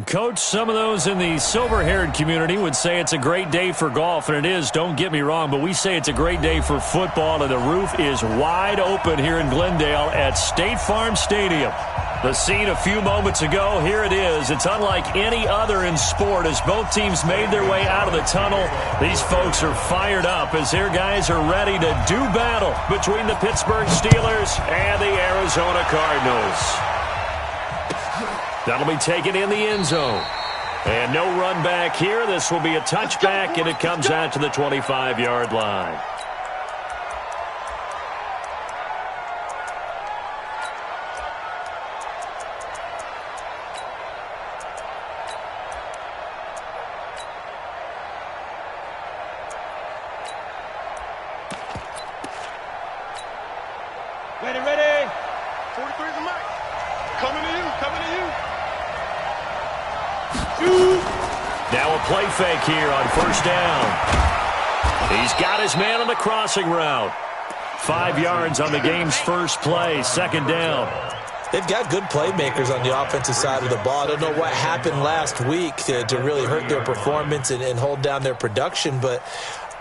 Coach, some of those in the silver-haired community would say it's a great day for golf, and it is, don't get me wrong, but we say it's a great day for football, and the roof is wide open here in Glendale at State Farm Stadium. The scene a few moments ago, here it is. It's unlike any other in sport as both teams made their way out of the tunnel. These folks are fired up as their guys are ready to do battle between the Pittsburgh Steelers and the Arizona Cardinals. That'll be taken in the end zone. And no run back here. This will be a touchback, and it comes out to the 25-yard line. Ready. 43 is the mic. Coming to you. Now a play fake here on first down. He's got his man on the crossing route. 5 yards on the game's first play, second down. They've got good playmakers on the offensive side of the ball. I don't know what happened last week to really hurt their performance and hold down their production, but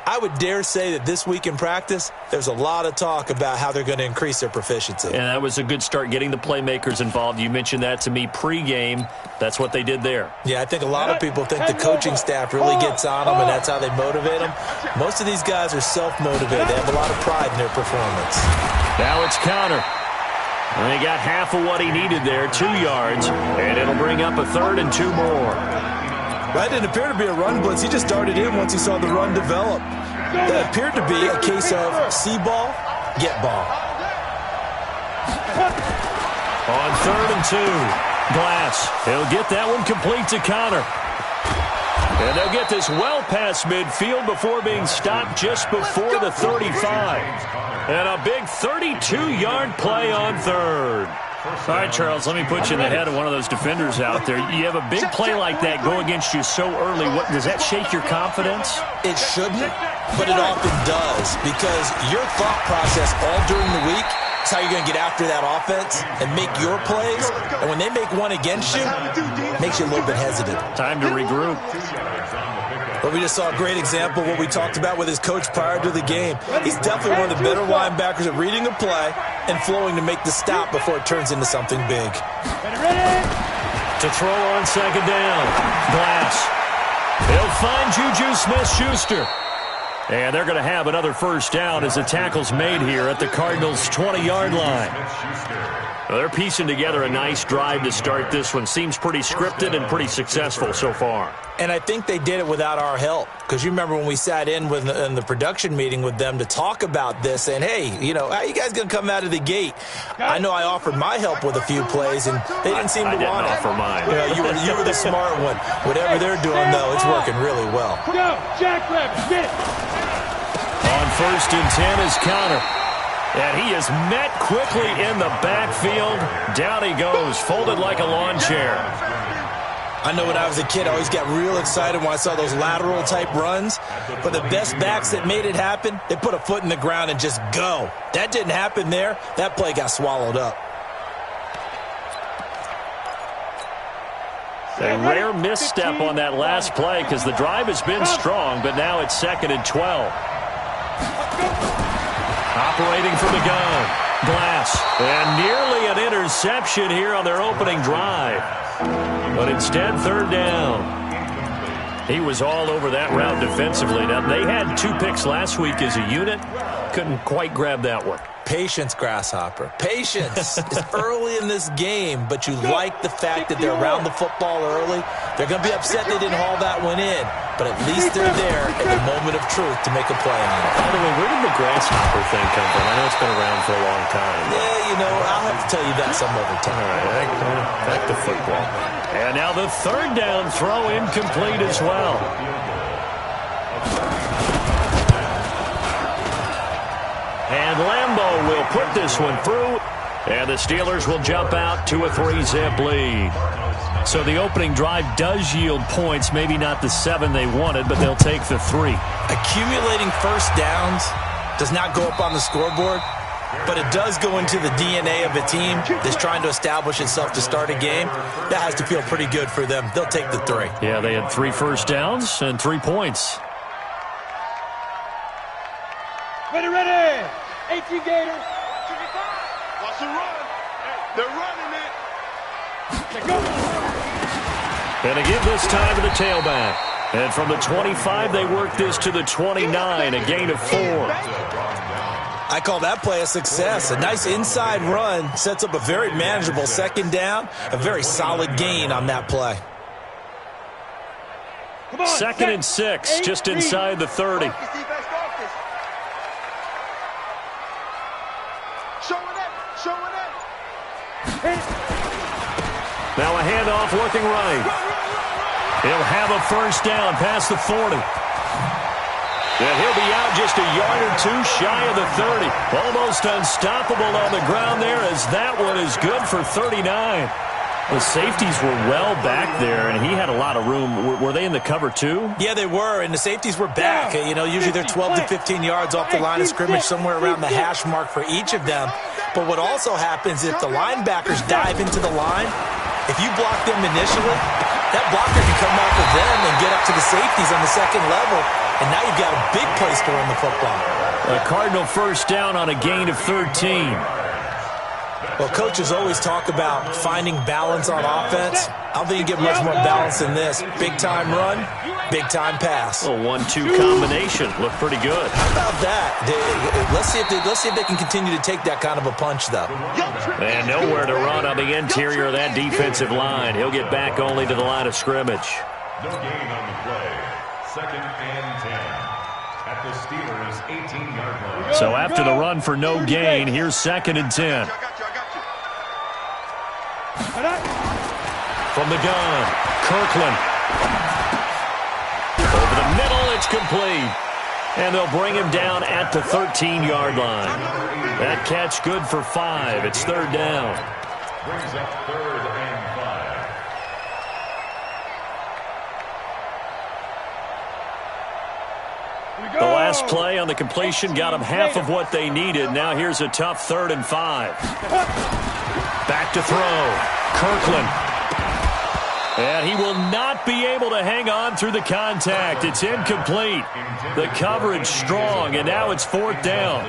I would dare say that this week in practice, there's a lot of talk about how they're going to increase their proficiency. And that was a good start, getting the playmakers involved. You mentioned that to me pregame. That's what they did there. Yeah, I think a lot of people think the coaching staff really gets on them, and that's how they motivate them. Most of these guys are self-motivated. They have a lot of pride in their performance. Now it's counter. And he got half of what he needed there, 2 yards, and it'll bring up a 3rd and 2 more. That didn't appear to be a run blitz. He just darted in once he saw the run develop. That appeared to be a case of see ball, get ball. On 3rd and 2, Glass. He'll get that one complete to Connor. And they'll get this well past midfield before being stopped just before the 35. And a big 32-yard play on 3rd. All right, Charles, let me put you in the head of one of those defenders out there. You have a big play like that go against you so early. Does that shake your confidence? It shouldn't, but it often does, because your thought process all during the week is how you're going to get after that offense and make your plays. And when they make one against you, it makes you a little bit hesitant. Time to regroup. But we just saw a great example of what we talked about with his coach prior to the game. He's definitely one of the better linebackers at reading a play and flowing to make the stop before it turns into something big. Ready. To throw on second down. Glass. He'll find Juju Smith-Schuster. And they're going to have another first down as the tackle's made here at the Cardinals' 20-yard line. Well, they're piecing together a nice drive to start this one. Seems pretty scripted and pretty successful so far. And I think they did it without our help. Because you remember when we sat in the production meeting with them to talk about this, saying, hey, how you guys going to come out of the gate? I know I offered my help with a few plays, and they didn't seem to want it. I didn't offer mine. You were the smart one. Whatever they're doing, though, it's working really well. Go, Jack Rabbit, get it. On 1st and 10 is Connor. And he is met quickly in the backfield. Down he goes, folded like a lawn chair. I know when I was a kid, I always got real excited when I saw those lateral-type runs. But the best backs that made it happen, they put a foot in the ground and just go. That didn't happen there. That play got swallowed up. A rare misstep on that last play because the drive has been strong, but now it's 2nd and 12. Operating from the gun, Glass. And nearly an interception here on their opening drive. But instead, 3rd down. He was all over that route defensively. Now, they had 2 picks last week as a unit. Couldn't quite grab that one. Patience, Grasshopper. Patience. It's early in this game, but you like the fact that they're around the football early. They're going to be upset they didn't haul that one in, but at least they're there at the moment of truth to make a play on it. By the way, where did the Grasshopper thing come from? I know it's been around for a long time. Yeah, I'll have to tell you that some other time. All right, back to football. And now the 3rd down throw incomplete as well. And Lambeau will put this one through, and the Steelers will jump out to a 3-zip lead. So the opening drive does yield points, maybe not the 7 they wanted, but they'll take the 3. Accumulating first downs does not go up on the scoreboard, but it does go into the DNA of a team that's trying to establish itself to start a game. That has to feel pretty good for them. They'll take the 3. Yeah, they had 3 first downs and 3 points. Ready, 18 Gators. Watch the run. They're running it. And they give this time to the tailback. And from the 25, they work this to the 29, a gain of 4. I call that play a success. A nice inside run sets up a very manageable second down, a very solid gain on that play. Second and 6, just inside the 30. Now a handoff working right. He'll have a first down past the 40. And he'll be out just a yard or 2 shy of the 30. Almost unstoppable on the ground there as that one is good for 39. The safeties were well back there, and he had a lot of room. Were they in the cover too? Yeah, they were, and the safeties were back. You know, usually they're 12 to 15 yards off the line of scrimmage, somewhere around the hash mark for each of them. But what also happens if the linebackers dive into the line, if you block them initially, that blocker can come off of them and get up to the safeties on the second level, and now you've got a big place to run the football. A Cardinal first down on a gain of 13. Well, coaches always talk about finding balance on offense. I don't think you get much more balance than this. Big-time run, big-time pass. A 1-2 combination. Looked pretty good. How about that? Let's see if they can continue to take that kind of a punch, though. And nowhere to run on the interior of that defensive line. He'll get back only to the line of scrimmage. No gain on the play. Second and 10. At the Steelers' 18-yard line. So after the run for no gain, here's second and 10. From the gun, Kirkland. Over the middle, it's complete. And they'll bring him down at the 13-yard line. That catch good for 5. It's third down. Brings up 3rd and 5. The last play on the completion got them half of what they needed. Now here's a tough 3rd and 5. Back to throw. Kirkland. And he will not be able to hang on through the contact. It's incomplete. The coverage strong, and now it's 4th down.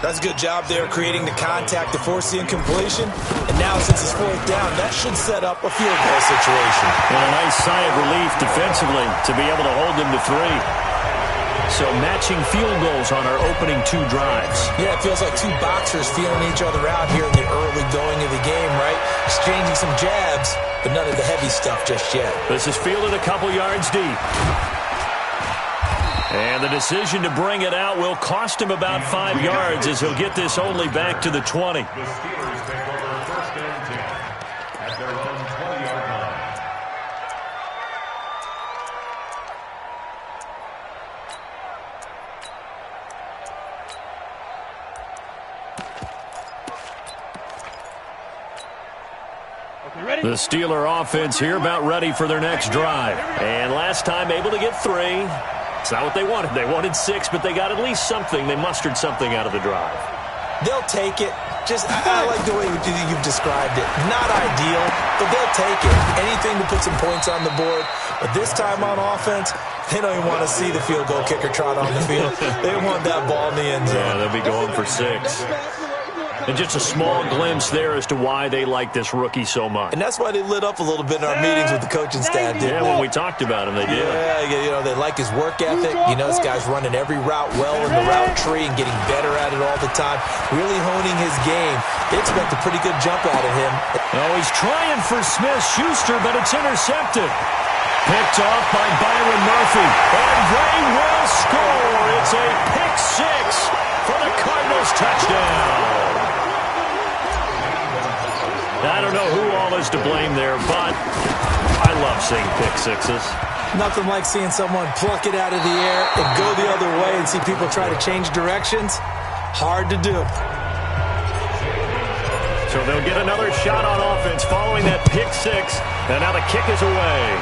That's a good job there creating the contact to force the incompletion. And now since it's 4th down, that should set up a field goal situation. And a nice sigh of relief defensively to be able to hold them to 3. So matching field goals on our opening 2 drives. Yeah, it feels like 2 boxers feeling each other out here in the early going of the game, right? Exchanging some jabs, but none of the heavy stuff just yet. This is fielded a couple yards deep. And the decision to bring it out will cost him about 5 yards as he'll get this only back to the 20. The Steelers take over 1st and 10 at their own 20-yard line. The Steeler offense here about ready for their next drive. And last time able to get 3. It's not what they wanted. They wanted 6, but they got at least something. They mustered something out of the drive. They'll take it. I like the way you've described it. Not ideal, but they'll take it. Anything to put some points on the board. But this time on offense, they don't even want to see the field goal kicker trot on the field. They want that ball in the end zone. Yeah, they'll be going for 6. And just a small glimpse there as to why they like this rookie so much. And that's why they lit up a little bit in our meetings with the coaching staff, didn't Yeah, they? when we talked about him, they did. Yeah, you know, they like his work ethic. You know, this guy's running every route well in the route tree and getting better at it all the time, really honing his game. They expect a pretty good jump out of him. Oh, he's trying for Smith-Schuster, but it's intercepted. Picked off by Byron Murphy. And they will score. It's a pick 6 for the Cardinals touchdown. I don't know who all is to blame there, but I love seeing pick 6s. Nothing like seeing someone pluck it out of the air and go the other way and see people try to change directions. Hard to do. So they'll get another shot on offense following that pick 6, and now the kick is away.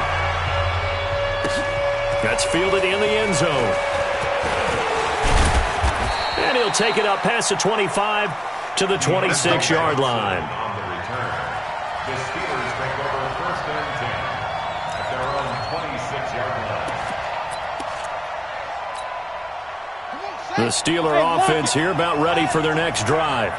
That's fielded in the end zone. And And he'll take it up past the 25 to the 26-yard line. On the return, the Steelers take over 1st and 10 at their own 26-yard line. The Steeler offense here about ready for their next drive.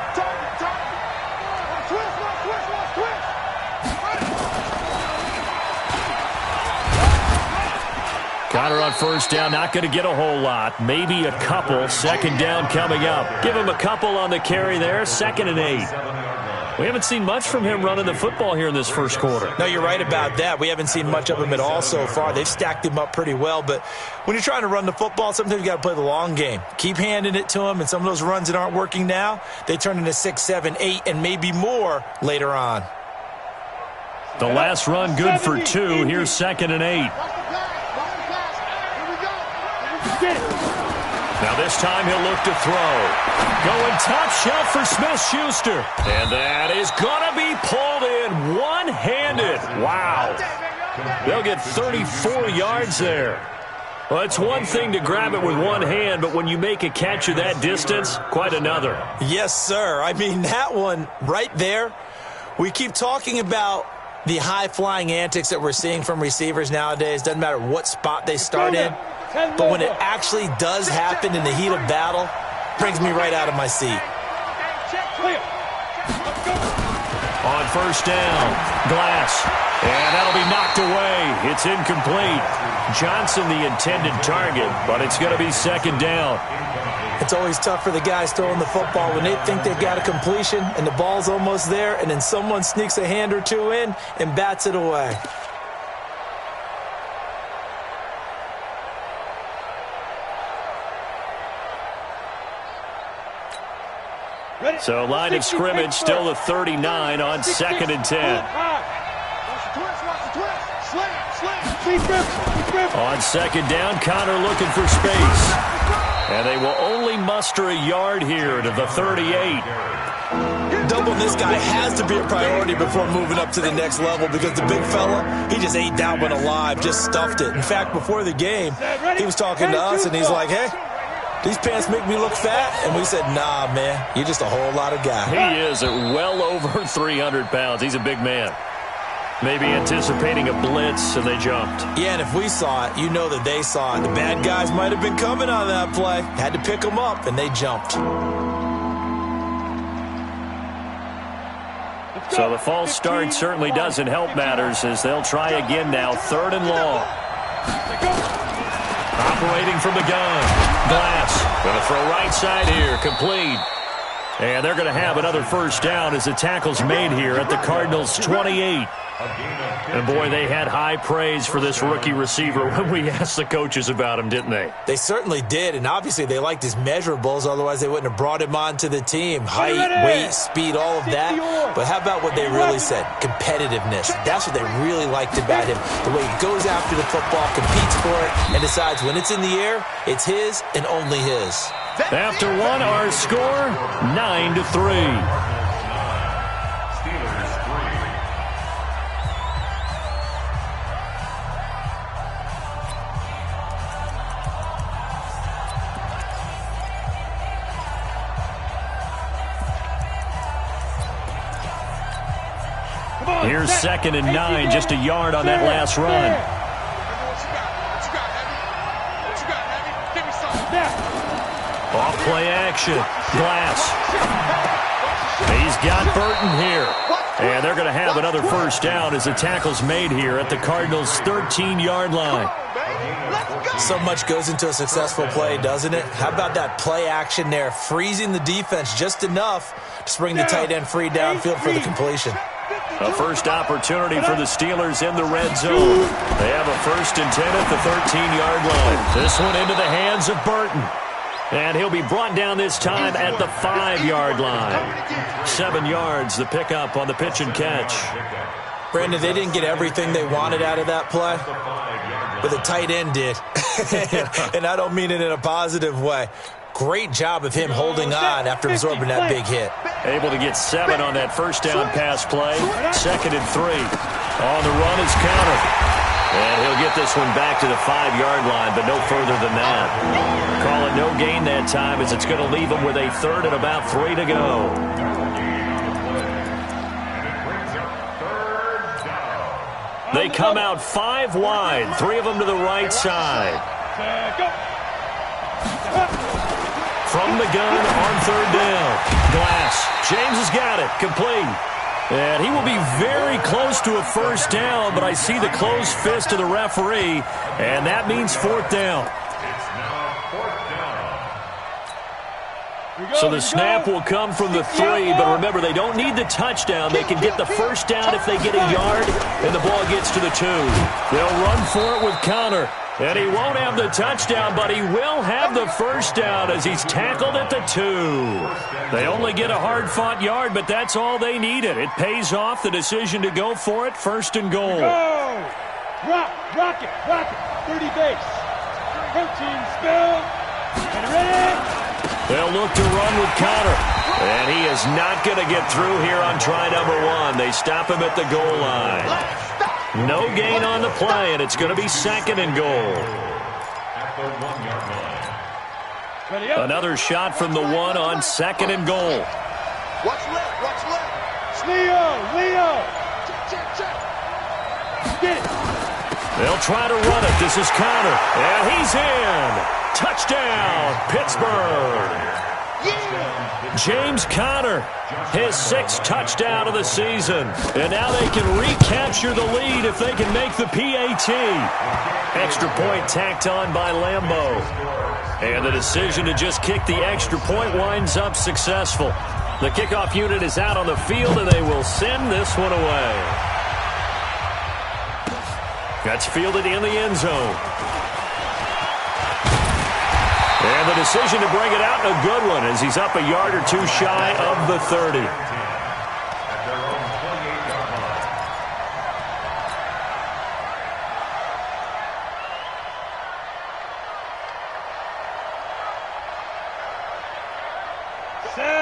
Connor on 1st down, not going to get a whole lot. Maybe a couple. 2nd down coming up. Give him a couple on the carry there. 2nd and 8. We haven't seen much from him running the football here in this first quarter. No, you're right about that. We haven't seen much of him at all so far. They've stacked him up pretty well. But when you're trying to run the football, sometimes you got to play the long game. Keep handing it to him, and some of those runs that aren't working now, they turn into 6, 7, 8, and maybe more later on. The last run good for 2. Here's 2nd and 8. Now this time he'll look to throw. Going top shelf for Smith-Schuster. And that is going to be pulled in one-handed. Wow. They'll get 34 yards there. Well, it's one thing to grab it with one hand, but when you make a catch of that distance, quite another. Yes, sir. I mean, that one right there, we keep talking about the high-flying antics that we're seeing from receivers nowadays. Doesn't matter what spot they start in. But when it actually does happen in the heat of battle, brings me right out of my seat. On 1st down, Glass. And that'll be knocked away. It's incomplete. Johnson the intended target, but it's going to be 2nd down. It's always tough for the guys throwing the football when they think they've got a completion and the ball's almost there, and then someone sneaks a hand or two in and bats it away. So line of scrimmage still the 39 on 2nd and 10. On 2nd down, Connor looking for space. And they will only muster a yard here to the 38. Doubling this guy has to be a priority before moving up to the next level because the big fella, he just ate that one alive, just stuffed it. In fact, before the game, he was talking to us, and he's like, hey, these pants make me look fat. And we said, nah, man, you're just a whole lot of guy. He is at well over 300 pounds. He's a big man. Maybe anticipating a blitz, and they jumped. Yeah, and if we saw it, you know that they saw it. The bad guys might have been coming on that play. Had to pick them up, and they jumped. So the false start certainly doesn't help matters as they'll try again now. 3rd and long. Operating from the gun. Glass. Going to throw right side here. Complete. And they're going to have another 1st down as the tackle's made here at the Cardinals' 28. And, boy, they had high praise for this rookie receiver when we asked the coaches about him, didn't they? They certainly did, and obviously they liked his measurables. Otherwise, they wouldn't have brought him onto the team. Height, weight, speed, all of that. But how about what they really said? Competitiveness. That's what they really liked about him. The way he goes after the football, competes for it, and decides when it's in the air, it's his and only his. After one, our score, 9-3. Here's 2nd and 9, just a yard on that last run. Off play action. Glass. He's got Burton here. And they're going to have another 1st down as the tackle's made here at the Cardinals' 13-yard line. So much goes into a successful play, doesn't it? How about that play action there, freezing the defense just enough to spring the tight end free downfield for the completion. A first opportunity for the Steelers in the red zone. They have a 1st and 10 at the 13-yard line. This one into the hands of Burton. And he'll be brought down this time at the 5-yard line. 7 yards, the pickup on the pitch and catch. Brandon, they didn't get everything they wanted out of that play, but the tight end did. And I don't mean it in a positive way. Great job of him holding on after absorbing that big hit. Able to get 7 on that 1st down pass play. 2nd and 3. On the run is counted. And he'll get this one back to the 5-yard line, but no further than that. Call it no gain that time as it's going to leave him with a third and about 3 to go. They come out 5 wide, 3 of them to the right side. From the gun on 3rd down. Glass. James has got it. Complete. And he will be very close to a first down, but I see the closed fist of the referee, and that means 4th down. So the snap will come from the 3, but remember, they don't need the touchdown. They can get the first down if they get a yard, and the ball gets to the 2. They'll run for it with Connor. And he won't have the touchdown, but he will have the first down as he's tackled at the 2. They only get a hard-fought yard, but that's all they needed. It pays off the decision to go for it, 1st and goal. Go! Rock it, 30 base. Protein spill. And ready. They'll look to run with Connor. And he is not going to get through here on try number 1. They stop him at the goal line. No gain on the play, and it's going to be 2nd and goal. Another shot from the 1 on 2nd and goal. Watch left. Leo. Get it. They'll try to run it. This is Connor, and he's in. Touchdown, Pittsburgh. James Conner, his 6th touchdown of the season. And now they can recapture the lead if they can make the PAT. Extra point tacked on by Lambeau. And the decision to just kick the extra point winds up successful. The kickoff unit is out on the field, and they will send this one away. That's fielded in the end zone. And the decision to bring it out, a good one, as he's up a yard or 2 shy of the 30.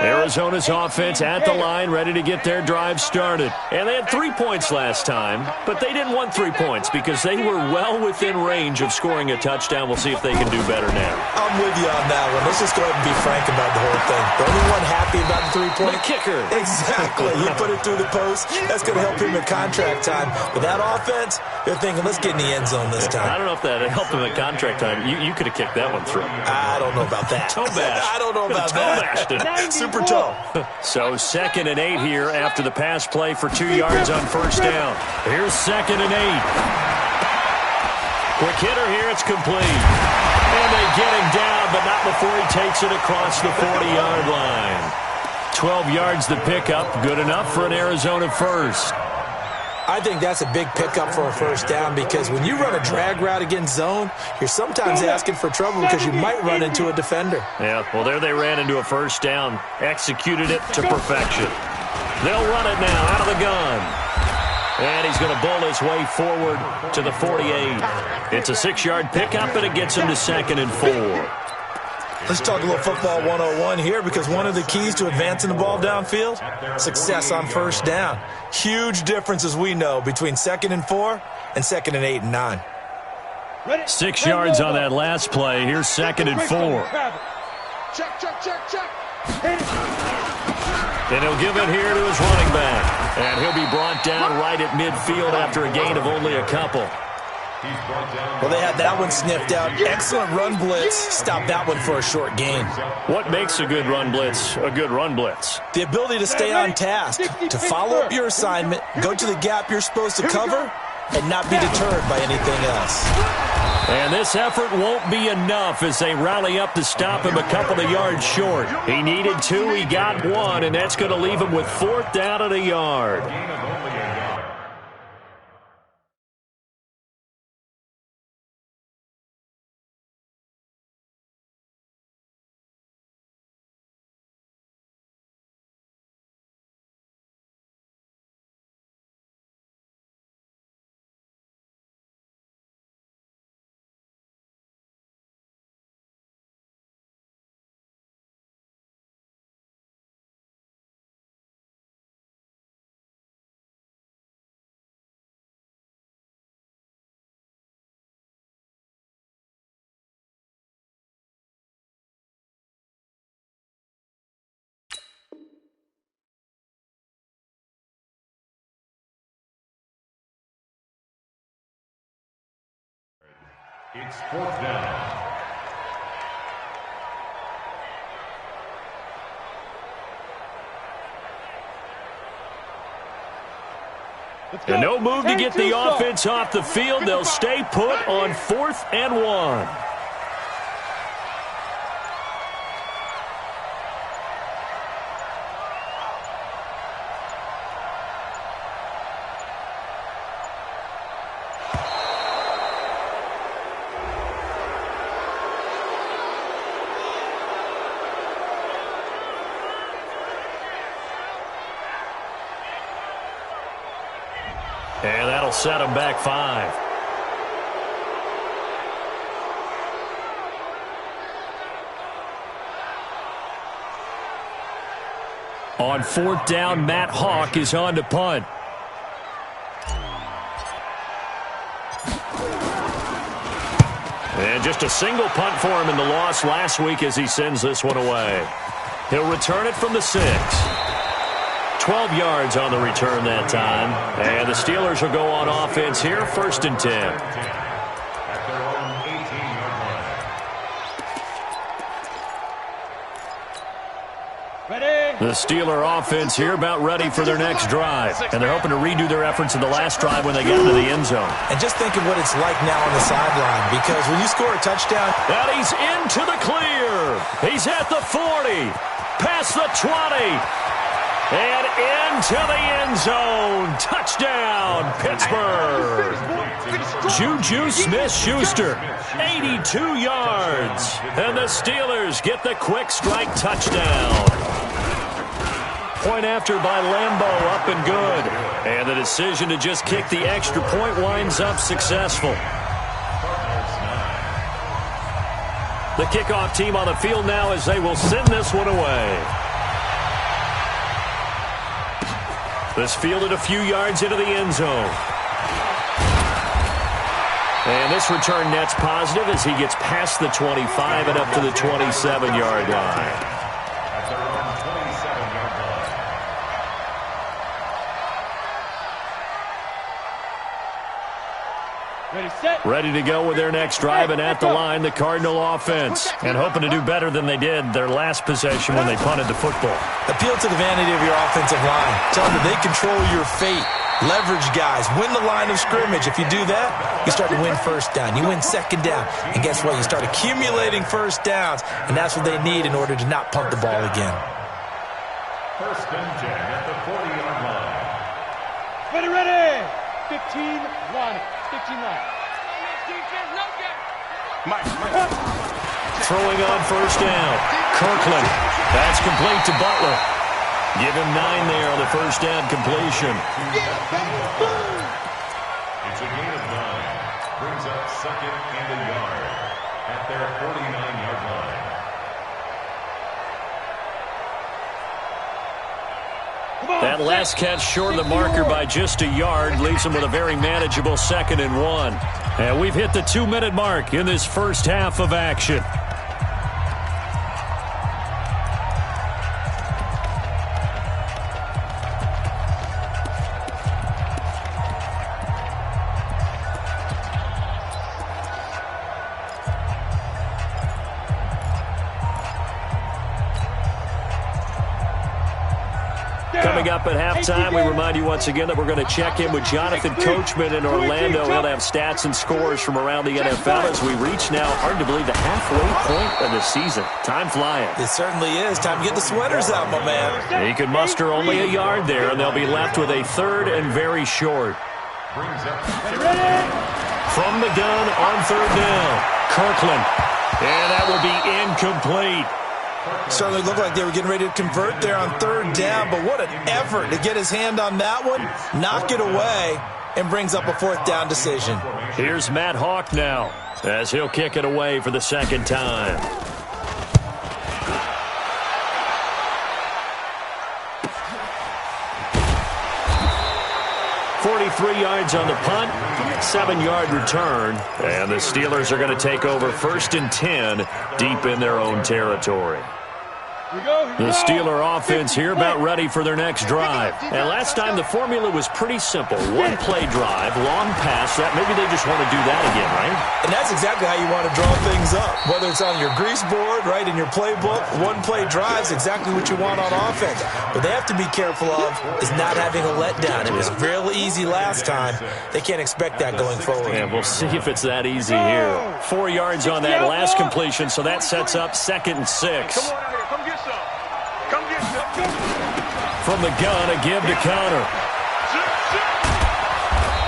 Arizona's offense at the line, ready to get their drive started. And they had 3 points last time, but they didn't want 3 points because they were well within range of scoring a touchdown. We'll see if they can do better now. I'm with you on that one. Let's just go ahead and be frank about the whole thing. The only one happy about the 3-point? The kicker. Exactly. He put it through the post. That's going to help him in contract time. But that offense, they're thinking, let's get in the end zone this time. I don't know if that helped him at contract time. You could have kicked that one through. I don't know about that. Toe bash. I don't know about that. Super toe. So 2nd and 8 here after the pass play for 2 yards on first down. Here's 2nd and 8. Quick hitter here. It's complete. And they get him down, but not before he takes it across the 40-yard line. 12 yards the pickup. Good enough for an Arizona first. I think that's a big pickup for a first down because when you run a drag route against zone, you're sometimes asking for trouble because you might run into a defender. Yeah, well, there they ran into a first down. Executed it to perfection. They'll run it now out of the gun. And he's going to bowl his way forward to the 48. It's a 6-yard pickup, and it gets him to 2nd and 4. Let's talk a little football 101 here because one of the keys to advancing the ball downfield, success on first down. Huge difference, as we know, between 2nd and 4 and 2nd and 8 and 9. 6 yards on that last play. Here's 2nd and 4. Check. And he'll give it here to his running back. And he'll be brought down right at midfield after a gain of only a couple. Well, they had that one sniffed out. Excellent run blitz. Stop that one for a short gain. What makes a good run blitz a good run blitz? The ability to stay on task, to follow up your assignment, go to the gap you're supposed to cover, and not be deterred by anything else. And this effort won't be enough as they rally up to stop him a couple of yards short. He needed 2, he got 1, and that's going to leave him with 4th down at a yard. It's 4th down. And no move to get the offense off the field. They'll stay put on 4th and 1. And that'll set them back 5. On 4th down, Matt Hawk is on to punt. And just a single punt for him in the loss last week as he sends this one away. He'll return it from the 6. 12 yards on the return that time. And the Steelers will go on offense here, 1st and 10. At their own 18-yard line. Ready? The Steeler offense here about ready for their next drive. And they're hoping to redo their efforts in the last drive when they get into the end zone. And just think of what it's like now on the sideline, because when you score a touchdown... And he's into the clear. He's at the 40. Past the 20. And into the end zone. Touchdown, Pittsburgh. Juju Smith-Schuster, 82 yards. And the Steelers get the quick strike touchdown. Point after by Lambeau, up and good. And the decision to just kick the extra point winds up successful. The kickoff team on the field now as they will send this one away. This fielded a few yards into the end zone. And this return net's positive as he gets past the 25 and up to the 27-yard line. At their own 27-yard line. Ready, set. Ready to go with their next drive, and at the line, the Cardinal offense. And hoping to do better than they did their last possession when they punted the football. Appeal to the vanity of your offensive line. Tell them that they control your fate. Leverage guys. Win the line of scrimmage. If you do that, you start to win 1st down. You win 2nd down. And guess what? You start accumulating 1st downs. And that's what they need in order to not punt the ball again. 1st and 10 at the 40-yard line. Ready, ready. 15 line. 15 line. Throwing on 1st down. Kirkland. That's complete to Butler. Give him 9 there on the 1st down completion. It's a gain of 9. Brings up 2nd and a yard at their 49-yard line. That last catch short of the marker by just a yard leaves them with a very manageable 2nd and 1. And we've hit the 2-minute mark in this first half of action. Coming up at halftime, we remind you once again that we're going to check in with Jonathan Coachman in Orlando. He'll have stats and scores from around the NFL as we reach now, hard to believe, the halfway point of the season. Time flying. It certainly is. Time to get the sweaters out, my man. He could muster only a yard there, and they'll be left with a 3rd and very short. Brings up From the gun on 3rd down, Kirkland. And that will be incomplete. Certainly looked like they were getting ready to convert there on 3rd down, but what an effort to get his hand on that one, knock it away, and brings up a 4th down decision. Here's Matt Hawk now as he'll kick it away for the 2nd time. .43 yards on the punt, 7-yard return, and the Steelers are going to take over 1st and 10 deep in their own territory. The Steeler offense here about ready for their next drive. And last time the formula was pretty simple. One play drive, long pass. That maybe they just want to do that again, right? And that's exactly how you want to draw things up. Whether it's on your grease board, right, in your playbook, one play drive is exactly what you want on offense. But they have to be careful of is not having a letdown. It was real easy last time. They can't expect that going forward. Yeah, we'll see if it's that easy here. 4 yards on that last completion, so that sets up 2nd and 6. Come get some. Come get some. From the gun, a give to counter.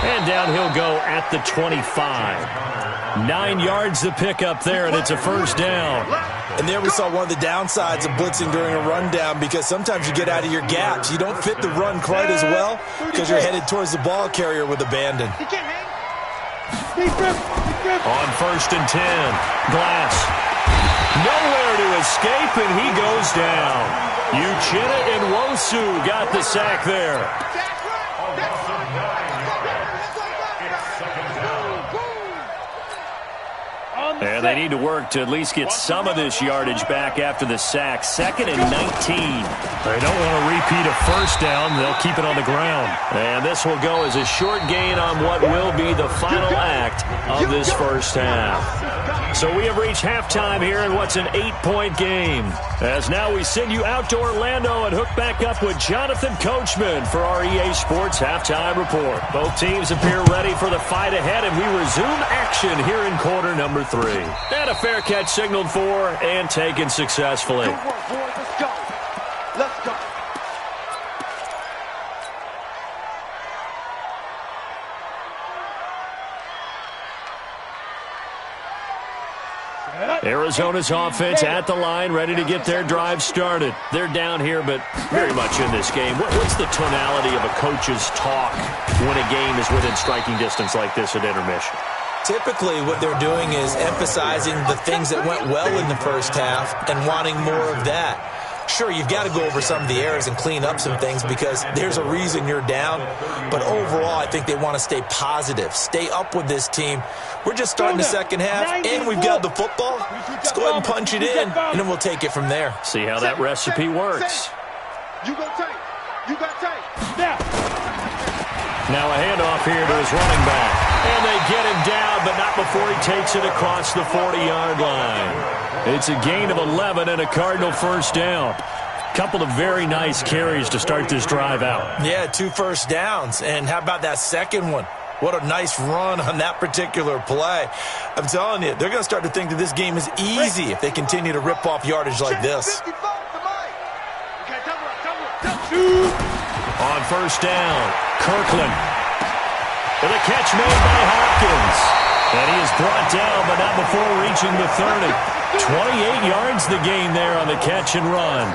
And down he'll go at the 25. 9 yards to pick up there, and it's a first down. And there we saw one of the downsides of blitzing during a rundown, because sometimes you get out of your gaps. You don't fit the run quite as well because you're headed towards the ball carrier with abandon. On 1st and 10, Glass. Nowhere to escape, and he goes down. Uchenna and Wosu got the sack there. And they need to work to at least get some of this yardage back after the sack. 2nd and 19. They don't want to repeat a first down. They'll keep it on the ground. And this will go as a short gain on what will be the final act of this first half. So we have reached halftime here in what's an 8-point game. As now we send you out to Orlando and hook back up with Jonathan Coachman for our EA Sports Halftime Report. Both teams appear ready for the fight ahead, and we resume action here in quarter number 3. And a fair catch signaled for and taken successfully. Good work, boys. Let's go. Let's go. Arizona's offense at the line, ready to get their drive started. They're down here, but very much in this game. What's the tonality of a coach's talk when a game is within striking distance like this at intermission? Typically, what they're doing is emphasizing the things that went well in the first half and wanting more of that. Sure, you've got to go over some of the errors and clean up some things because there's a reason you're down. But overall, I think they want to stay positive, stay up with this team. We're just starting the second half, and we've got the football. Let's go ahead and punch it in, and then we'll take it from there. See how that recipe works. You go tight. You got tight. Now a handoff here to his running back. And they get him down, but not before he takes it across the 40-yard line. It's a gain of 11 and a Cardinal first down. Couple of very nice carries to start this drive out. Yeah, 2 first downs. And how about that second one? What a nice run on that particular play. I'm telling you, they're going to start to think that this game is easy if they continue to rip off yardage like this. On first down, Kirkland. With a catch made by Hopkins. And he is brought down, but not before reaching the 30. 28 yards the gain there on the catch and run.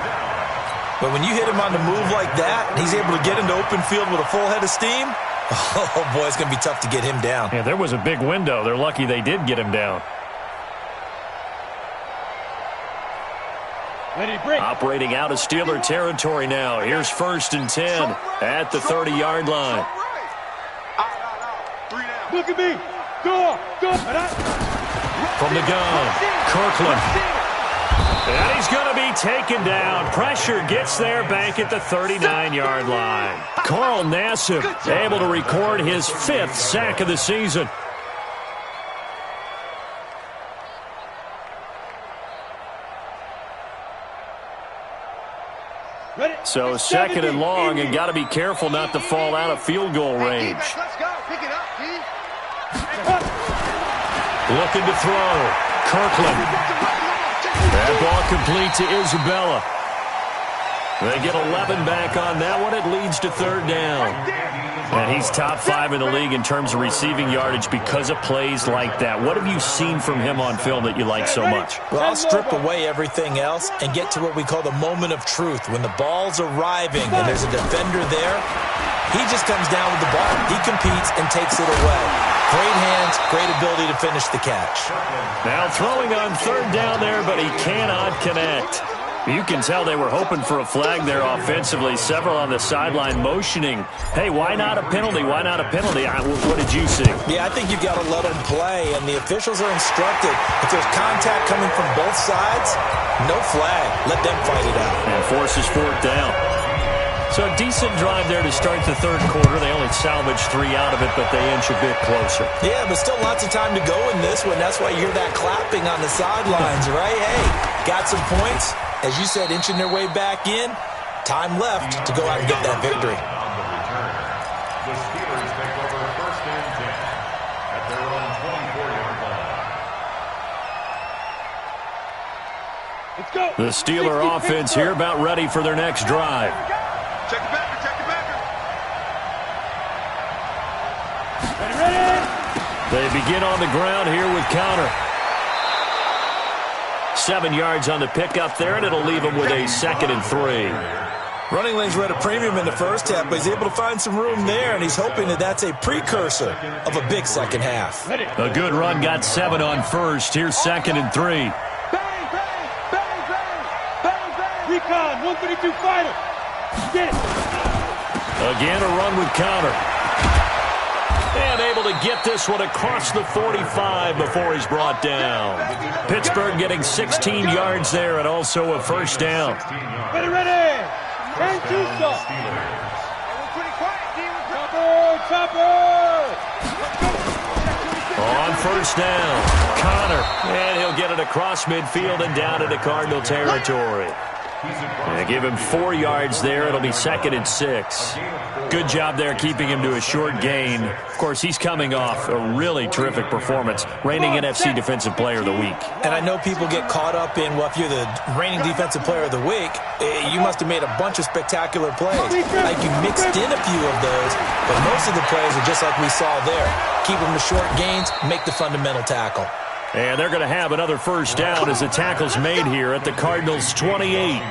But when you hit him on the move like that, he's able to get into open field with a full head of steam. Oh, boy, it's going to be tough to get him down. Yeah, there was a big window. They're lucky they did get him down. Operating out of Steeler territory now. Here's 1st and 10 at the 30-yard line. Look at me. Go. From the gun, Kirkland. And he's going to be taken down. Pressure gets there back at the 39-yard line. Carl Nassib able to record his 5th sack of the season. So 2nd and long, and got to be careful not to fall out of field goal range. Let's go. Pick it up, G. Looking to throw. Kirkland. That ball complete to Isabella. They get 11 back on that one. It leads to 3rd down. And he's top 5 in the league in terms of receiving yardage because of plays like that. What have you seen from him on film that you like so much? Well, I'll strip away everything else and get to what we call the moment of truth. When the ball's arriving and there's a defender there, he just comes down with the ball. He competes and takes it away. Great hands, great ability to finish the catch. Now throwing on 3rd down there, but he cannot connect. You can tell they were hoping for a flag there offensively. Several on the sideline motioning, hey, why not a penalty? Why not a penalty? What did you see? Yeah, I think you've got to let them play, and the officials are instructed. If there's contact coming from both sides, no flag. Let them fight it out. And forces fourth down. So a decent drive there to start the third quarter. They only salvaged 3 out of it, but they inch a bit closer. Yeah, but still lots of time to go in this one. That's why you hear that clapping on the sidelines, right? Hey, got some points. As you said, inching their way back in. Time left to go out and get that victory. On the return, the Steelers take over first and 10 at their own 24-yard line. Let's go. The Steeler offense here about ready for their next drive. Check the backer, check the backer. Ready. They begin on the ground here with counter. 7 yards on the pickup there, and it'll leave them with a 2nd and 3. Running lanes were at a premium in the first half, but he's able to find some room there, and he's hoping that that's a precursor of a big second half. Ready. A good run, got 7 on first. Here's 2nd and 3. Bang, bang, bang, bang, bang, bang. Recon, 132 fighter. Get it. Again, a run with counter. And able to get this one across the 45 before he's brought down. Pittsburgh getting 16 yards there and also a first down. Ready, ready. And Tusa. Chopper. On first down, Connor. And he'll get it across midfield and down into Cardinal territory. They give him 4 yards there. It'll be 2nd and 6. Good job there keeping him to a short gain. Of course, he's coming off a really terrific performance, reigning NFC Defensive Player of the Week. And I know people get caught up in, well, if you're the reigning Defensive Player of the Week, you must have made a bunch of spectacular plays. Like you mixed in a few of those, but most of the plays are just like we saw there. Keep them to short gains, make the fundamental tackle. And they're going to have another first down as the tackle's made here at the Cardinals' 28.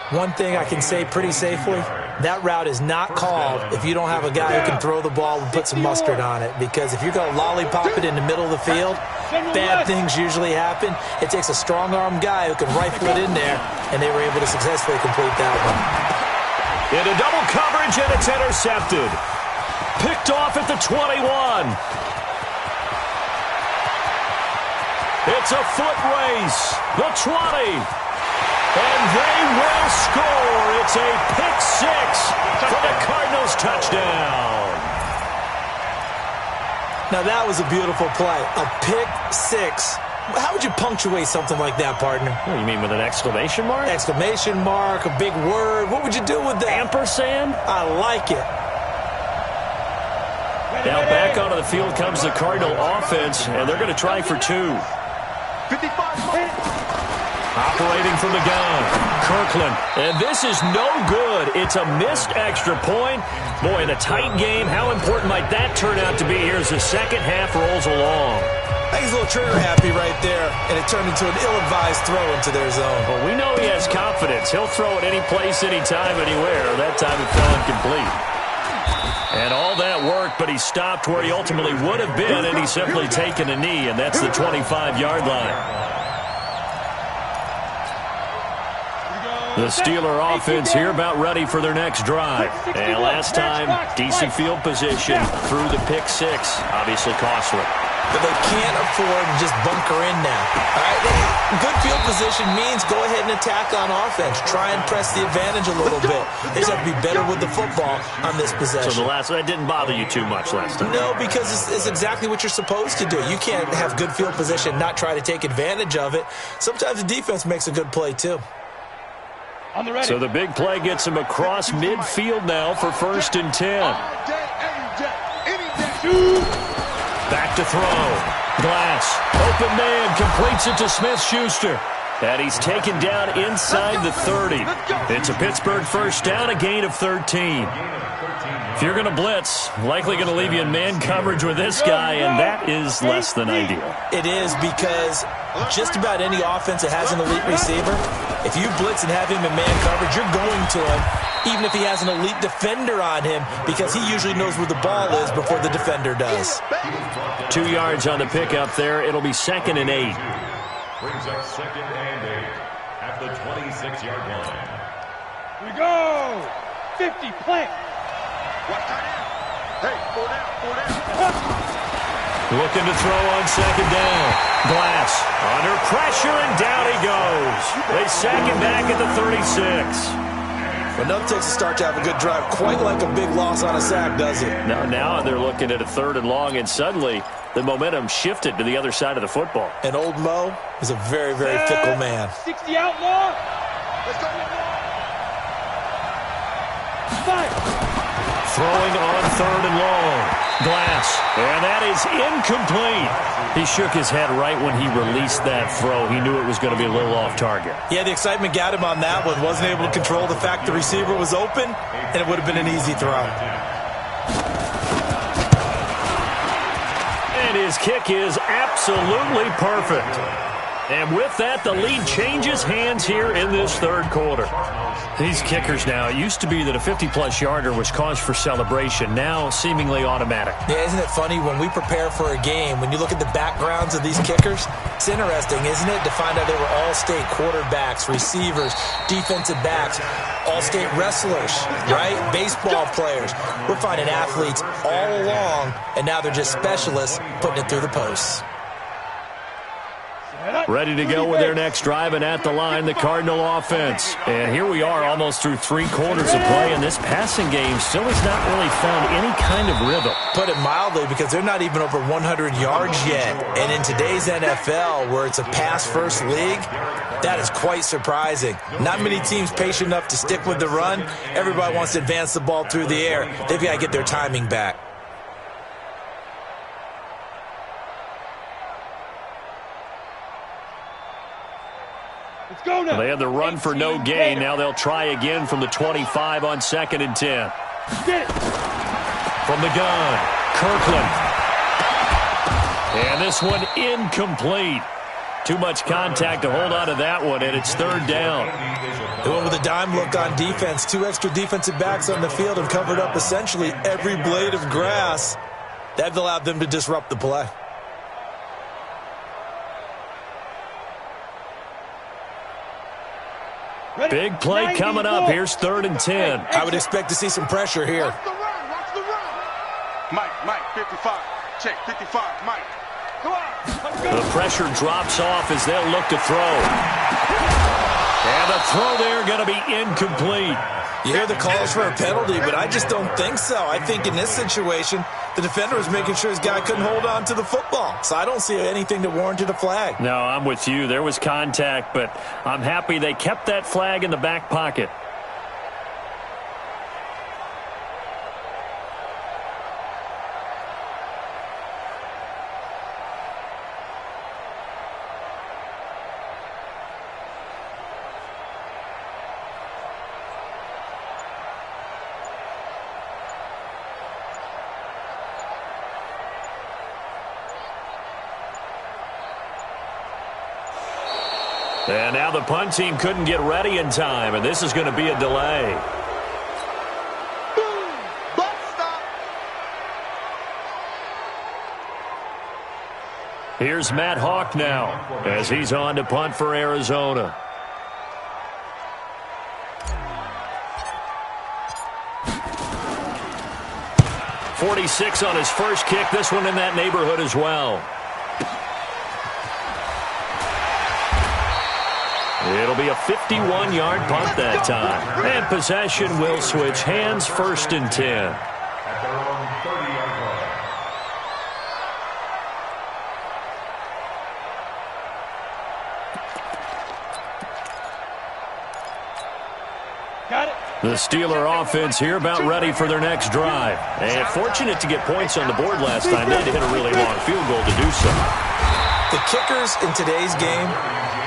One thing I can say pretty safely, that route is not called if you don't have a guy who can throw the ball and put some mustard on it. Because if you're going to lollipop it in the middle of the field, bad things usually happen. It takes a strong-arm guy who can rifle it in there, and they were able to successfully complete that one. Into double coverage, and it's intercepted. Picked off at the 21. It's a foot race. The 20. And they will score. It's a pick 6 for the Cardinals touchdown. Now that was a beautiful play. A pick 6. How would you punctuate something like that, partner? What do you mean, with an exclamation mark? Exclamation mark, a big word. What would you do with that? Ampersand? I like it. Now back onto the field comes the Cardinal offense, and they're going to try for 2. 55. Operating from the gun, Kirkland. And this is no good. It's a missed extra point. Boy, in a tight game, how important might that turn out to be here as the second half rolls along? I think he's a little trigger happy right there, and it turned into an ill-advised throw into their zone. Well, we know he has confidence. He'll throw it any place, anytime, anywhere. That time it fell incomplete. And all that worked, but he stopped where he ultimately would have been, and he's simply taken a knee, and that's the 25-yard line. The Steeler offense here about ready for their next drive. And last time, decent field position through the pick 6. Obviously costly. But they can't afford to just bunker in now. All right? Good field position means go ahead and attack on offense. Try and press the advantage a little bit. They just have to be better with the football on this possession. So that didn't bother you too much last time? No, because it's exactly what you're supposed to do. You can't have good field position, not try to take advantage of it. Sometimes the defense makes a good play, too. On the ready. So the big play gets him across midfield now for 1st and 10. Back to throw. Glass. Open man. Completes it to Smith-Schuster. And he's taken down inside the 30. It's a Pittsburgh first down, a gain of 13. If you're going to blitz, likely going to leave you in man coverage with this guy, and that is less than ideal. It is, because just about any offense that has an elite receiver, if you blitz and have him in man coverage, you're going to him, even if he has an elite defender on him, because he usually knows where the ball is before the defender does. 2 yards on the pickup there. It'll be 2nd and 8. Brings up 2nd and 8. at the 26-yard line. Here we go. 50, plant. Watch tight end. Hey, 4 down. Looking to throw on second down. Glass under pressure, and down he goes. They sack him back at the 36. But nothing takes a start to have a good drive quite like a big loss on a sack, does it? Now they're looking at a 3rd and long, and suddenly the momentum shifted to the other side of the football. And old Mo is a very, very fickle man. 60 outlaw. Let's go. Fire. Throwing on 3rd and long. Glass. And that is incomplete. He shook his head right when he released that throw. He knew it was going to be a little off target. Yeah, the excitement got him on that one. Wasn't able to control the fact the receiver was open, and it would have been an easy throw. And his kick is absolutely perfect. And with that, the lead changes hands here in this 3rd quarter. These kickers now, it used to be that a 50-plus yarder was cause for celebration, now seemingly automatic. Yeah, isn't it funny when we prepare for a game, when you look at the backgrounds of these kickers, it's interesting, isn't it, to find out they were all-state quarterbacks, receivers, defensive backs, all-state wrestlers, right? Baseball players. We're finding athletes all along, and now they're just specialists putting it through the posts. Ready to go with their next drive, and at the line, the Cardinal offense. And here we are almost through 3 quarters of play, and this passing game still has not really found any kind of rhythm. Put it mildly, because they're not even over 100 yards yet. And in today's NFL, where it's a pass-first league, that is quite surprising. Not many teams patient enough to stick with the run. Everybody wants to advance the ball through the air. They've got to get their timing back. Let's go now. They had the run for no gain. Now they'll try again from the 25 on 2nd and 10. Get it. From the gun, Kirkland. And this one incomplete. Too much contact to hold on to that one, and it's 3rd down. They went with a dime look on defense. 2 extra defensive backs on the field and covered up essentially every blade of grass. That allowed them to disrupt the play. Big play coming up. Here's 3rd and 10. I would expect to see some pressure here. Watch the run. Watch the run. Mike, 55. Check, 55. Mike. Go on. The pressure drops off as they'll look to throw. And the throw there going to be incomplete. You hear the calls for a penalty, but I just don't think so. I think in this situation, the defender was making sure his guy couldn't hold on to the football. So I don't see anything that warranted a flag. No, I'm with you. There was contact, but I'm happy they kept that flag in the back pocket. And now the punt team couldn't get ready in time, and this is going to be a delay. Boom. Butt stop. Here's Matt Hawk now as he's on to punt for Arizona. .46 on his first kick. This one in that neighborhood as well. It'll be a 51-yard punt that time. And possession will switch hands, 1st and 10. At their own 30-yard line. Got it. The Steeler offense here about ready for their next drive. And fortunate to get points on the board last time. They had to hit a really long field goal to do so. The kickers in today's game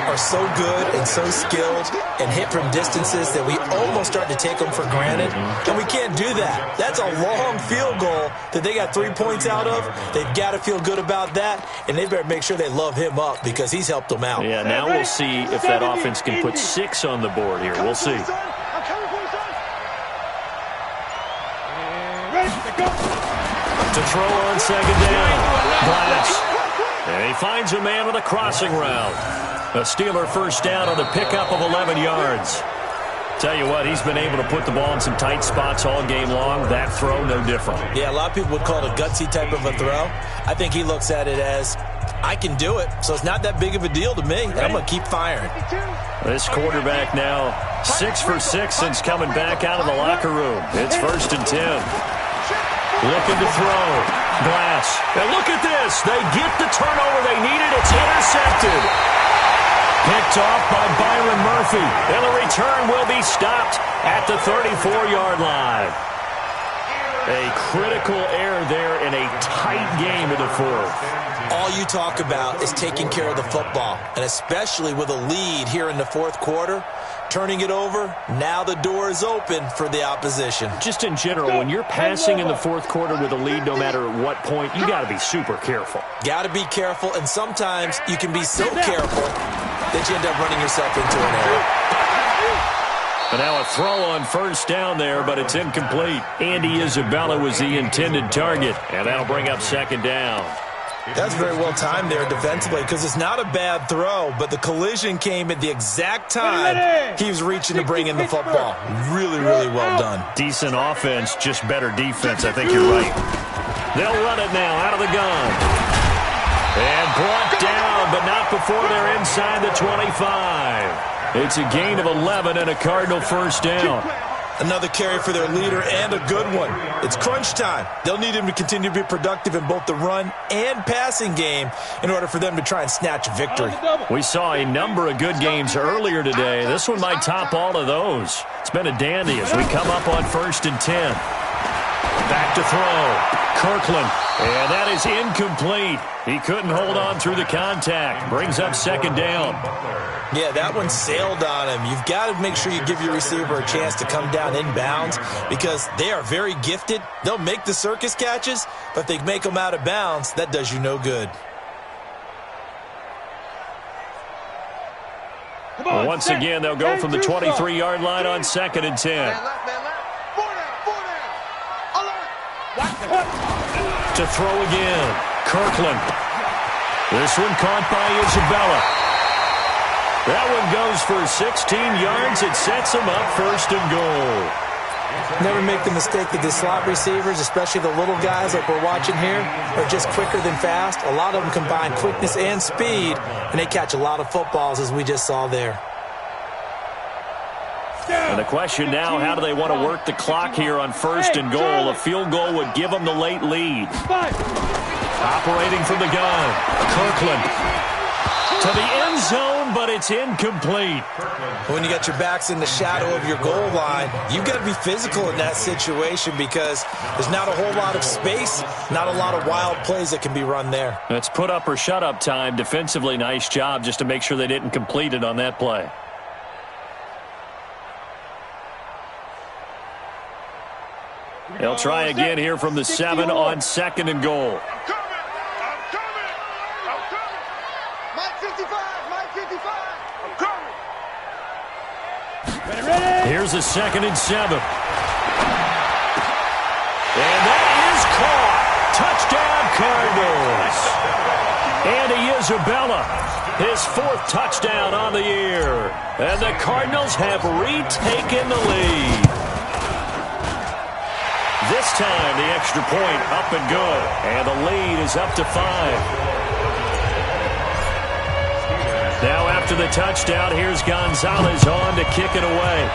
are so good and so skilled and hit from distances that we almost start to take them for granted. And we can't do that. That's a long field goal that they got 3 points out of. They've got to feel good about that, and they better make sure they love him up because he's helped them out. Yeah, now we'll see if that offense can put 6 on the board here. We'll see. I'm coming for you, son. Ready to go. To throw on second down. Glass. And he finds a man with a crossing route. A Steeler first down on the pickup of 11 yards. Tell you what, he's been able to put the ball in some tight spots all game long. That throw, no different. Yeah, a lot of people would call it a gutsy type of a throw. I think he looks at it as, I can do it, so it's not that big of a deal to me. I'm going to keep firing. This quarterback now 6 for 6 since coming back out of the locker room. It's 1st and 10. Looking to throw. Glass. And look at this. They get the turnover they needed. It's intercepted. Picked off by Byron Murphy. And the return will be stopped at the 34-yard line. A critical error there in a tight game in the fourth. All you talk about is taking care of the football, and especially with a lead here in the fourth quarter, turning it over, now the door is open for the opposition. Just in general, when you're passing in the fourth quarter with a lead, no matter at what point, you got to be super careful. Got to be careful, and sometimes you can be so careful that you end up running yourself into an error. But now a throw on first down there, but it's incomplete. Andy Isabella was the intended target, and that'll bring up 2nd down. That's very well timed there defensively because it's not a bad throw, but the collision came at the exact time he was reaching to bring in the football. Really, really well done. Decent offense, just better defense. I think you're right. They'll run it now out of the gun. And brought down, but not before they're inside the 25. It's a gain of 11 and a Cardinal first down. Another carry for their leader and a good one. It's crunch time. They'll need him to continue to be productive in both the run and passing game in order for them to try and snatch victory. We saw a number of good games earlier today. This one might top all of those. It's been a dandy as we come up on 1st and 10. Back to throw. Kirkland. And that is incomplete. He couldn't hold on through the contact. Brings up 2nd down. Yeah, that one sailed on him. You've got to make sure you give your receiver a chance to come down inbounds because they are very gifted. They'll make the circus catches, but if they make them out of bounds, that does you no good. Well, once again, they'll go from the 23-yard line on 2nd and 10. To throw again. Kirkland. This one caught by Isabella. That one goes for 16 yards. It sets them up 1st and goal. Never make the mistake that the slot receivers, especially the little guys like we're watching here, are just quicker than fast. A lot of them combine quickness and speed, and they catch a lot of footballs, as we just saw there. And the question now, how do they want to work the clock here on 1st and goal? A field goal would give them the late lead. Operating from the gun. Kirkland. To the end zone, but it's incomplete. When you got your backs in the shadow of your goal line, you've got to be physical in that situation because there's not a whole lot of space, not a lot of wild plays that can be run there. It's put up or shut up time. Defensively, nice job just to make sure they didn't complete it on that play. They'll try again here from the 7 on 2nd and goal. Here's a 2nd and 7. And that is caught. Touchdown, Cardinals. Andy Isabella, his 4th touchdown on the year. And the Cardinals have retaken the lead. This time, the extra point up and good. And the lead is up to 5. Now after the touchdown, here's Gonzalez on to kick it away.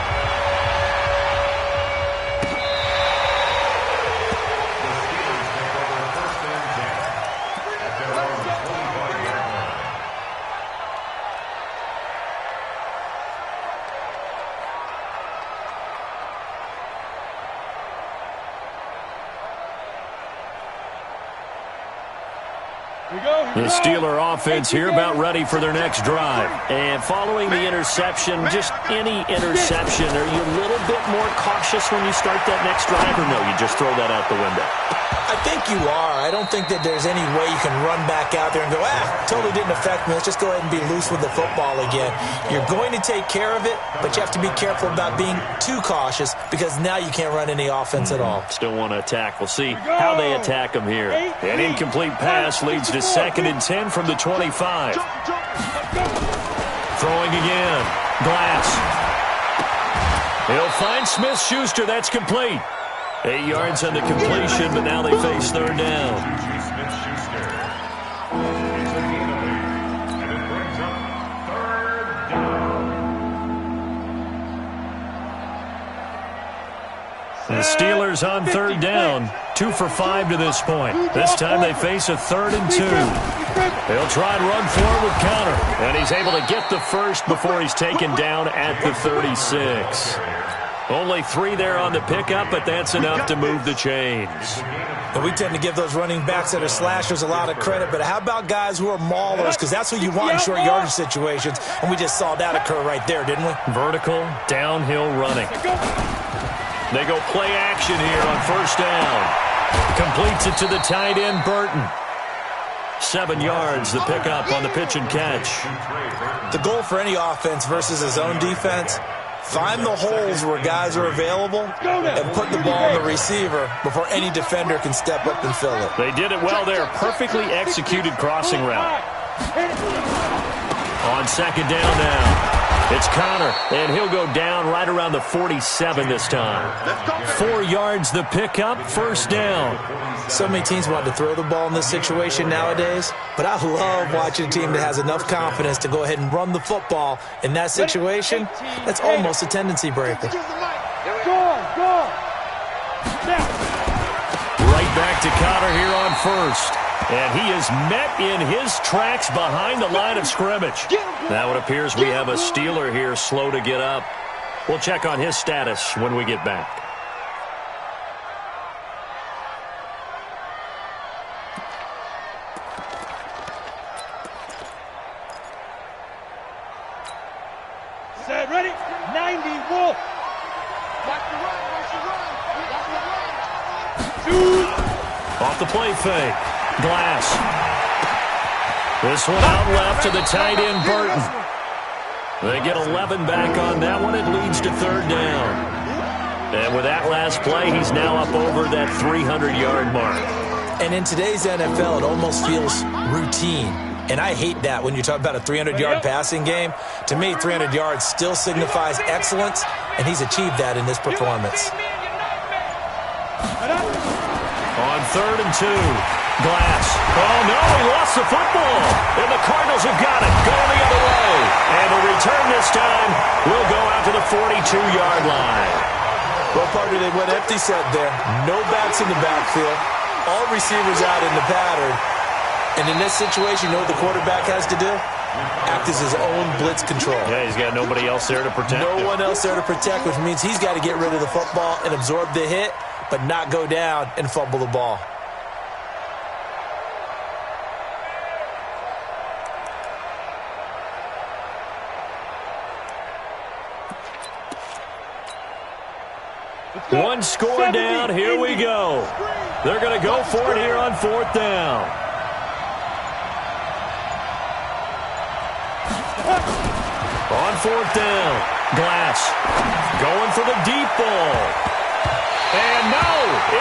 The Steeler offense here about ready for their next drive. And following the interception, just any interception, are you a little bit more cautious when you start that next drive, or no, you just throw that out the window? I think you are. I don't think that there's any way you can run back out there and go, totally didn't affect me. Let's just go ahead and be loose with the football again. You're going to take care of it, but you have to be careful about being too cautious because now you can't run any offense at all. Still want to attack. We'll see how they attack them here. An incomplete pass leads to 2nd and 10 from the 25. Throwing again. Glass. He'll find Smith-Schuster. That's complete. 8 yards on the completion, but now they face third down. Smith-Schuster. It's a gain of 8, and it brings up third down. The Steelers on third down. 2 for 5 to this point. This time they face a 3rd and 2. He'll try and run forward with counter. And he's able to get the first before he's taken down at the 36. Only 3 there on the pickup, but that's enough to move the chains. And we tend to give those running backs that are slashers a lot of credit, but how about guys who are maulers? Because that's what you want in short yardage situations, and we just saw that occur right there, didn't we? Vertical, downhill running. They go play action here on first down. Completes it to the tight end, Burton. 7 yards, the pickup on the pitch and catch. The goal for any offense versus his own defense, find the holes where guys are available and put the ball on the receiver before any defender can step up and fill it. They did it well there. Perfectly executed crossing route. On second down now. It's Connor, and he'll go down right around the 47 this time. 4 yards the pickup, first down. So many teams want to throw the ball in this situation nowadays, but I love watching a team that has enough confidence to go ahead and run the football in that situation. That's almost a tendency breaker. Right back to Connor here on first. And he is met in his tracks behind the line of scrimmage. Now it appears we have a Steeler here slow to get up. We'll check on his status when we get back. Set, ready? 90, Wolf. Off the play fake. Glass. This one out left to the tight end, Burton. They get 11 back on that one. It leads to third down. And with that last play, he's now up over that 300-yard mark. And in today's NFL, it almost feels routine. And I hate that when you talk about a 300-yard passing game. To me, 300 yards still signifies excellence, and he's achieved that in this performance. On third and 2. Glass. Oh, no, he lost the football. And the Cardinals have got it. Going the other way. And the return this time will go out to the 42-yard line. Well, partner, they went empty set there. No backs in the backfield. All receivers out in the pattern. And in this situation, you know what the quarterback has to do? Act as his own blitz control. Yeah, he's got nobody else there to protect him. No one else there to protect, which means he's got to get rid of the football and absorb the hit, but not go down and fumble the ball. One score down. Here we go. They're going to go for it here on fourth down. On fourth down, Glass going for the deep ball. And no,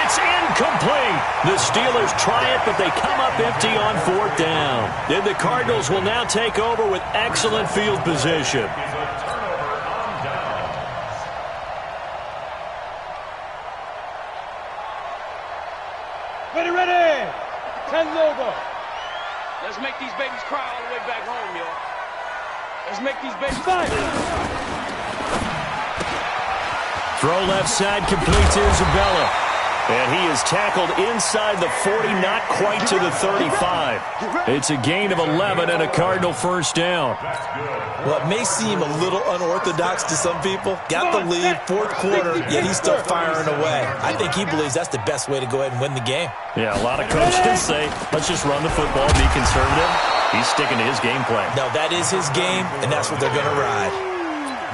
it's incomplete. The Steelers try it, but they come up empty on fourth down. Then the Cardinals will now take over with excellent field position. Ready, ready. 10 logo. Let's make these babies cry all the way back home, y'all. Let's make these babies Five. Throw left side, complete to Isabella. And he is tackled inside the 40, not quite to the 35. It's a gain of 11 and a Cardinal first down. Well, it may seem a little unorthodox to some people. Got the lead, fourth quarter, yet he's still firing away. I think he believes that's the best way to go ahead and win the game. Yeah, a lot of coaches say, let's just run the football, be conservative. He's sticking to his game plan. No, that is his game, and that's what they're going to ride.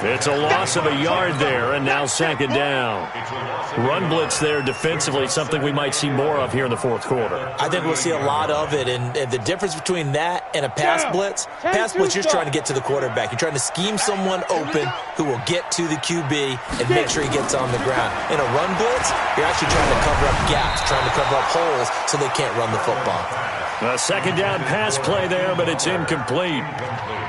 It's a loss of a yard there, and now second down. Run blitz there defensively, something we might see more of here in the fourth quarter. I think we'll see a lot of it, and the difference between that and a pass blitz, you're just trying to get to the quarterback. You're trying to scheme someone open who will get to the QB and make sure he gets on the ground. In a run blitz, you're actually trying to cover up gaps, trying to cover up holes so they can't run the football. A second down pass play there, but it's incomplete.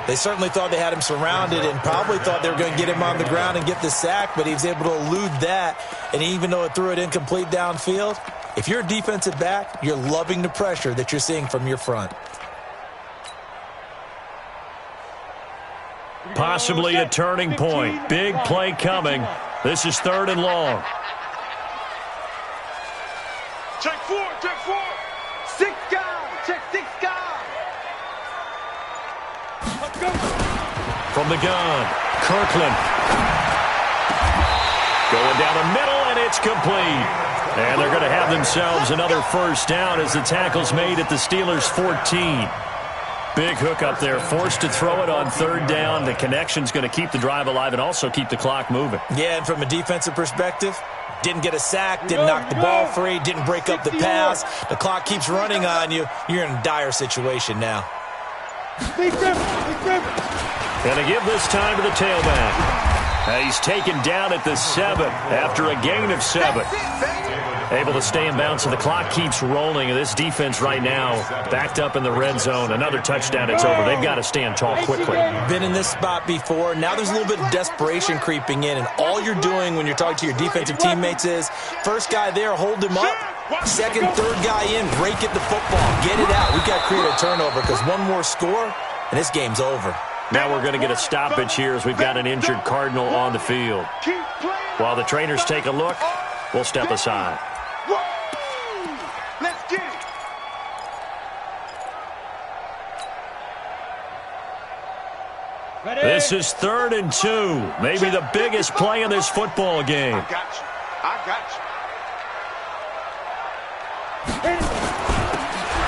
They certainly thought they had him surrounded and probably thought they were going to get him on the ground and get the sack, but he was able to elude that. And even though it threw it incomplete downfield, if you're a defensive back, you're loving the pressure that you're seeing from your front. Possibly a turning point. Big play coming. This is 3rd and long. Check 4, check 4. 6 guys, check 6 guys. Let's go. From the gun, Kirkland. Going down the middle, and it's complete. And they're going to have themselves another first down as the tackle's made at the Steelers' 14. Big hook up there, forced to throw it on 3rd down. The connection's going to keep the drive alive and also keep the clock moving. Yeah, and from a defensive perspective, didn't get a sack, didn't knock the ball free, didn't break up the pass. The clock keeps running on you. You're in a dire situation now. Going to give this time to the tailback. He's taken down at the 7 after a gain of 7. Able to stay in bounds, so the clock keeps rolling. And this defense right now backed up in the red zone. Another touchdown, it's over. They've got to stand tall quickly. Been in this spot before. Now there's a little bit of desperation creeping in, and all you're doing when you're talking to your defensive teammates is, first guy there, hold him up. Second, third guy in, rake at the football. Get it out. We've got to create a turnover because one more score, and this game's over. Now we're going to get a stoppage here as we've got an injured Cardinal on the field. While the trainers take a look, we'll step aside. Let's get it. Ready? This is 3rd and 2. Maybe the biggest play in this football game. I got you. I got you.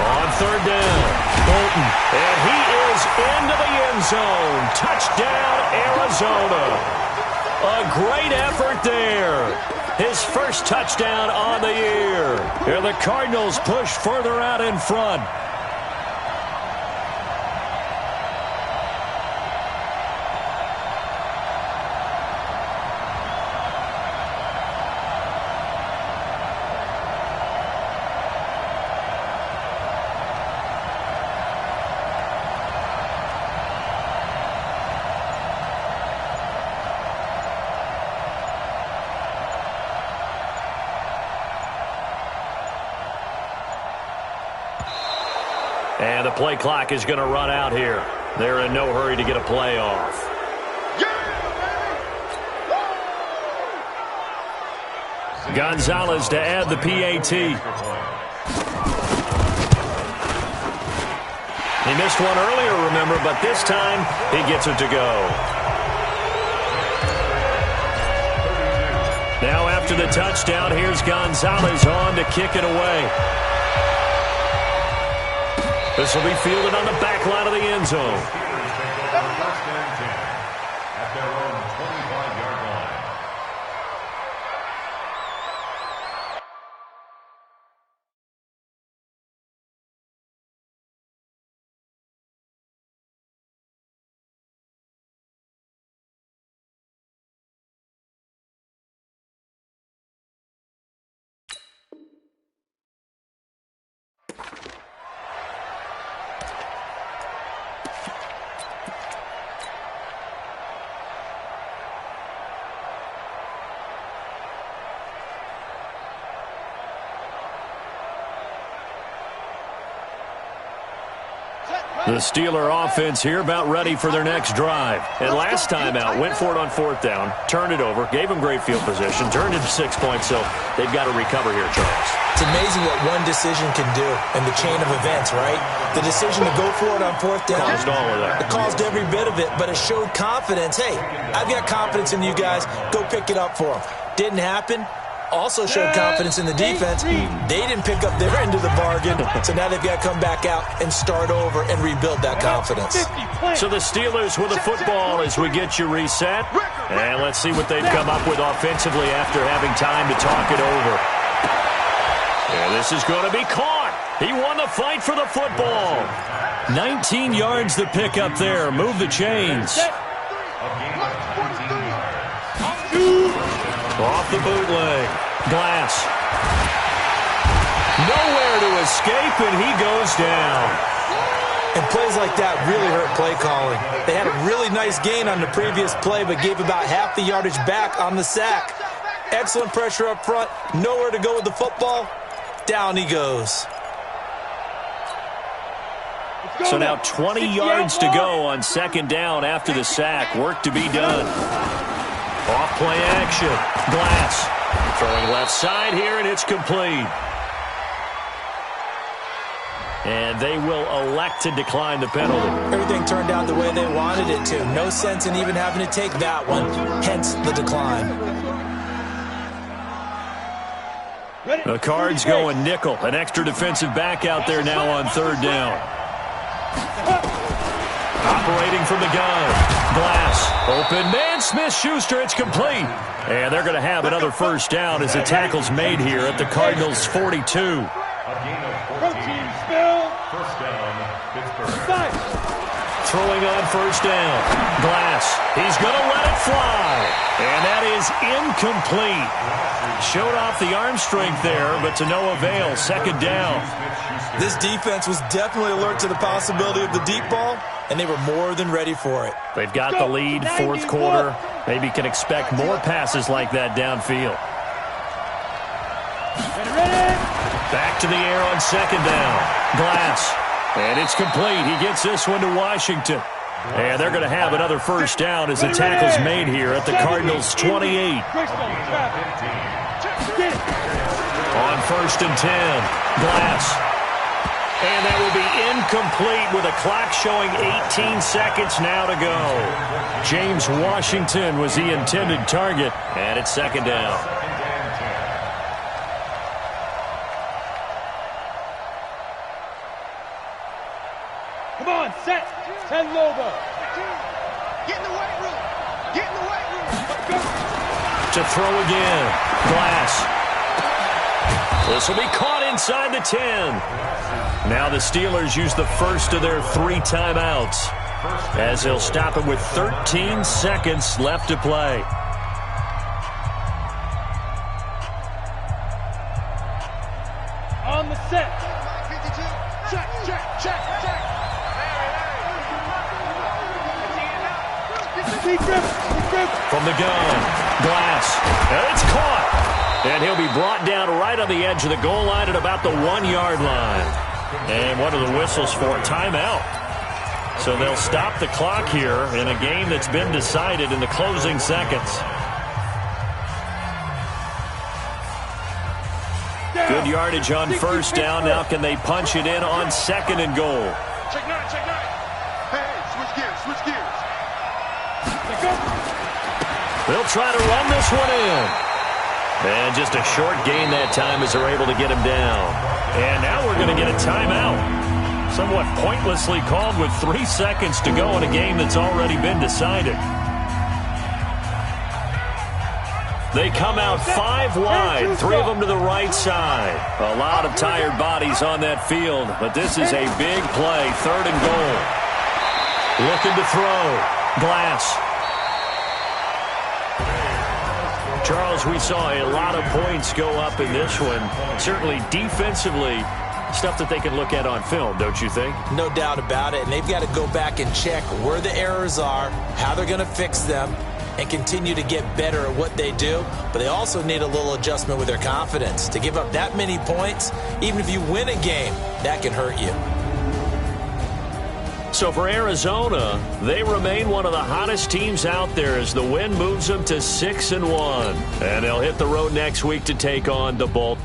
On 3rd down, Bolton. And he is into the end zone. Touchdown, Arizona. A great effort there. His first touchdown on the year. And the Cardinals push further out in front. And the play clock is going to run out here. They're in no hurry to get a play off. Gonzalez to add the PAT. He missed one earlier, remember, but this time he gets it to go. Now after the touchdown, here's Gonzalez on to kick it away. This will be fielded on the back line of the end zone. At their own 25-yard line. The Steeler offense here about ready for their next drive. And last time out, went for it on 4th down, turned it over, gave them great field position, turned it to 6 points, so they've got to recover here, Charles. It's amazing what one decision can do in the chain of events, right? The decision to go for it on 4th down. Caused all of that. It caused every bit of it, but it showed confidence. Hey, I've got confidence in you guys. Go pick it up for them. Didn't happen. Also showed confidence in the defense. They didn't pick up their end of the bargain, so now they've got to come back out and start over and rebuild that confidence. So the Steelers with the football as we get you reset. And let's see what they've come up with offensively after having time to talk it over. And this is going to be caught. He won the fight for the football. 19 yards to pick up there. Move the chains. Off the bootleg. Glass. Nowhere to escape, and he goes down. And plays like that really hurt play calling. They had a really nice gain on the previous play, but gave about half the yardage back on the sack. Excellent pressure up front. Nowhere to go with the football. Down he goes. So now 20 yards to go on second down after the sack. Work to be done. Off play action. Glass. Throwing left side here, and it's complete. And they will elect to decline the penalty. Everything turned out the way they wanted it to. No sense in even having to take that one. Hence the decline. The Cards going nickel. An extra defensive back out there now on third down. Operating from the gun. Glass. Open man. Smith-Schuster. It's complete. And they're going to have another first down as the tackle's made here at the Cardinals' 42. First down, Pittsburgh. Throwing on first down. Glass. He's going to let it fly. And that is incomplete. Showed off the arm strength there, but to no avail. Second down. This defense was definitely alert to the possibility of the deep ball, and they were more than ready for it. They've got the lead, fourth quarter. Maybe can expect more passes like that downfield. Back to the air on second down. Glass. And it's complete. He gets this one to Washington. And they're going to have another first down as the tackle's made here at the Cardinals' 28. On first and 10. Glass. And that will be incomplete with a clock showing 18 seconds now to go. James Washington was the intended target, and it's second down. Come on, set. 10 Lobo. Get in the weight room. Get in the weight room. Go. To throw again. Glass. This will be caught inside the 10. Now the Steelers use the first of their 3 timeouts as they'll stop it with 13 seconds left to play. On the set. 52. Check, check, check, check. From the gun. Glass. And it's caught. And he'll be brought down right on the edge of the goal line at about the 1-yard line. And what are the whistles for? Timeout. So they'll stop the clock here in a game that's been decided in the closing seconds. Good yardage on first down. Now can they punch it in on second and goal? Check 9, check 9. Hey, switch gears, switch gears. They'll try to run this one in. And just a short gain that time as they're able to get him down. And now we're going to get a timeout. Somewhat pointlessly called with 3 seconds to go in a game that's already been decided. They come out 5 wide, 3 of them to the right side. A lot of tired bodies on that field, but this is a big play, third and goal. Looking to throw. Glass. Charles, we saw a lot of points go up in this one. Certainly defensively, stuff that they can look at on film, don't you think? No doubt about it, and they've got to go back and check where the errors are, how they're going to fix them, and continue to get better at what they do. But they also need a little adjustment with their confidence. To give up that many points, even if you win a game, that can hurt you. So for Arizona, they remain one of the hottest teams out there as the win moves them to 6-1. And they'll hit the road next week to take on the Bolts.